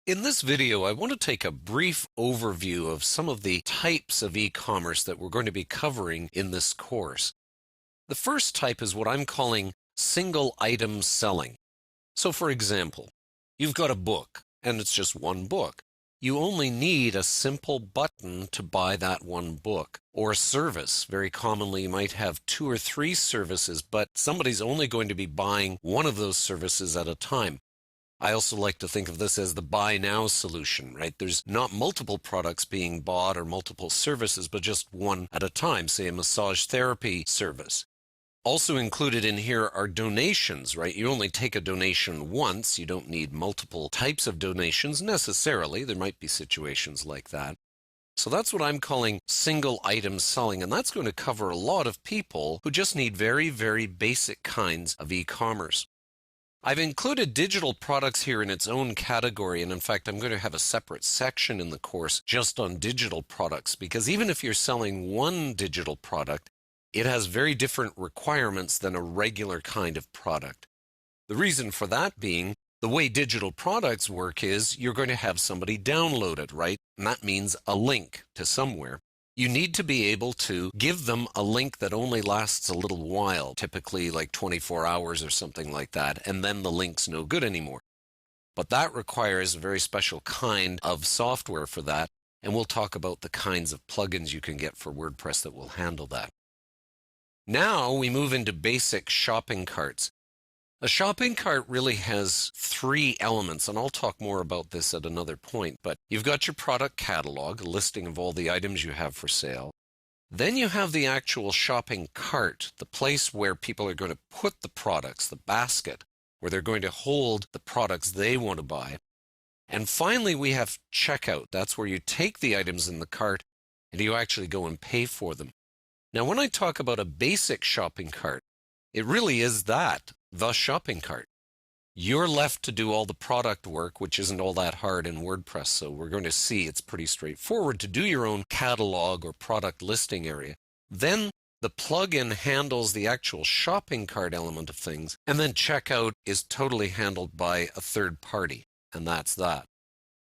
In this video, I want to take a brief overview of some of the types of e-commerce that we're going to be covering in this course. The first type is what I'm calling single item selling. So for example, you've got a book and it's just one book. You only need a simple button to buy that one book, or a service. Very commonly, you might have 2 or 3 services, but somebody's only going to be buying one of those services at a time. I also like to think of this as the buy now solution, right? There's not multiple products being bought or multiple services, but just one at a time, say a massage therapy service. Also included in here are donations, right? You only take a donation once. You don't need multiple types of donations necessarily. There might be situations like that. So that's what I'm calling single item selling, and that's going to cover a lot of people who just need very, very basic kinds of e-commerce. I've included digital products here in its own category, and in fact, I'm going to have a separate section in the course just on digital products, because even if you're selling one digital product, it has very different requirements than a regular kind of product. The reason for that being, the way digital products work is you're going to have somebody download it, right? And that means a link to somewhere. You need to be able to give them a link that only lasts a little while, typically like 24 hours or something like that, and then the link's no good anymore. But that requires a very special kind of software for that, and we'll talk about the kinds of plugins you can get for WordPress that will handle that. Now we move into basic shopping carts. A shopping cart really has 3 elements, and I'll talk more about this at another point, but you've got your product catalog, a listing of all the items you have for sale. Then you have the actual shopping cart, the place where people are going to put the products, the basket, where they're going to hold the products they want to buy. And finally, we have checkout. That's where you take the items in the cart and you actually go and pay for them. Now, when I talk about a basic shopping cart, it really is that, the shopping cart. You're left to do all the product work, which isn't all that hard in WordPress, so we're going to see it's pretty straightforward to do your own catalog or product listing area. Then the plugin handles the actual shopping cart element of things, and then checkout is totally handled by a third party, and that's that.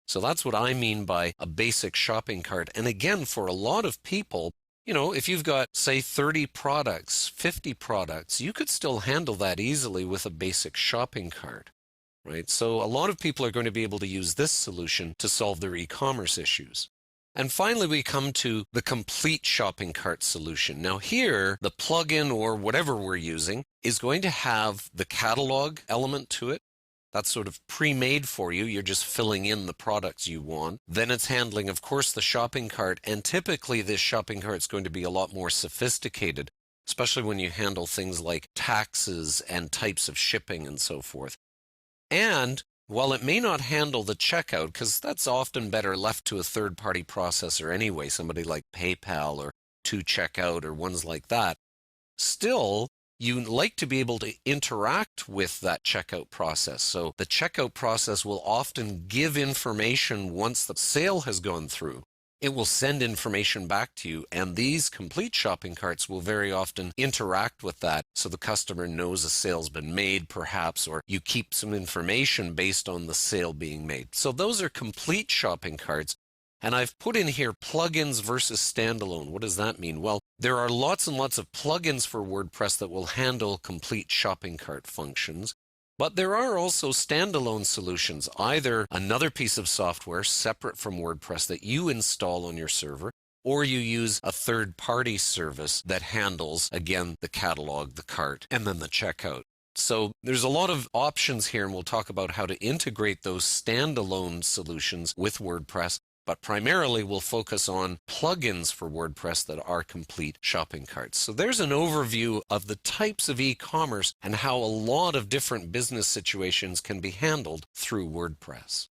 So that's what I mean by a basic shopping cart. And again, for a lot of people, if you've got, say, 30 products, 50 products, you could still handle that easily with a basic shopping cart, right? So a lot of people are going to be able to use this solution to solve their e-commerce issues. And finally, we come to the complete shopping cart solution. Now here, the plugin or whatever we're using is going to have the catalog element to it. That's sort of pre-made for you. You're just filling in the products you want. Then it's handling, of course, the shopping cart. And typically this shopping cart is going to be a lot more sophisticated, especially when you handle things like taxes and types of shipping and so forth. And while it may not handle the checkout, because that's often better left to a third-party processor anyway, somebody like PayPal or 2Checkout or ones like that, still, you like to be able to interact with that checkout process. So the checkout process will often give information once the sale has gone through. It will send information back to you, and these complete shopping carts will very often interact with that so the customer knows a sale's been made, perhaps, or you keep some information based on the sale being made. So those are complete shopping carts. And I've put in here plugins versus standalone. What does that mean? Well, there are lots and lots of plugins for WordPress that will handle complete shopping cart functions. But there are also standalone solutions, either another piece of software separate from WordPress that you install on your server, or you use a third-party service that handles, again, the catalog, the cart, and then the checkout. So there's a lot of options here, and we'll talk about how to integrate those standalone solutions with WordPress. But primarily we'll focus on plugins for WordPress that are complete shopping carts. So there's an overview of the types of e-commerce and how a lot of different business situations can be handled through WordPress.